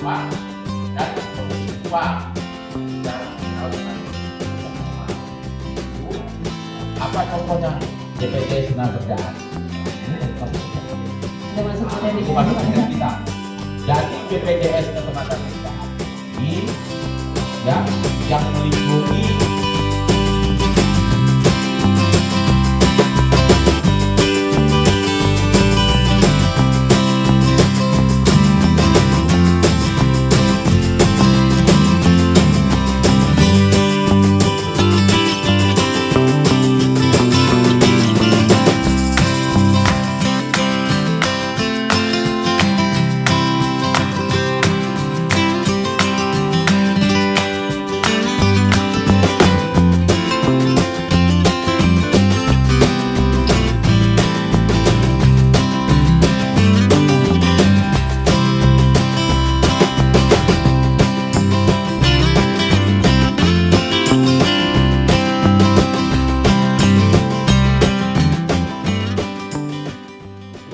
Pak dan Pak dan apa contohnya BPJS Tenaga Udah masuk materi Bukan materi kita. Jadi BPJS Ketenagakerjaan ini ya yang melindungi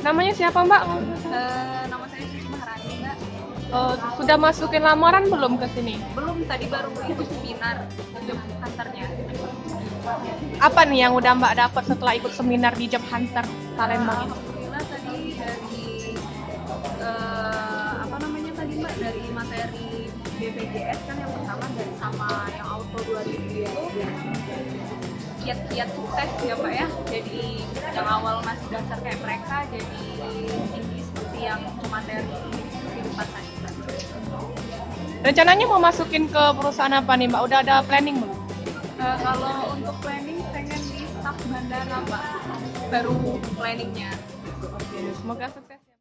Namanya siapa Mbak? Nama saya Sri Maharani, Mbak. Sudah masukin lamaran belum ke sini? Belum, tadi baru ikut seminar job hunter-nya. Apa nih yang udah Mbak dapat setelah ikut seminar di Job Hunter Palembang ini? Alhamdulillah tadi dari apa namanya tadi Mbak, dari materi BPJS kan yang pertama dari sama yang auto 2000 itu kiat-kiat sukses ya Pak ya. Jadi yang awal masih dasar kayak mereka jadi tinggi seperti yang materi kehidupan tadi. Rencananya mau masukin ke perusahaan apa nih Mbak? Udah ada planning belum? Kalau untuk planning pengen di staf bandara Pak, baru planningnya. Semoga sukses.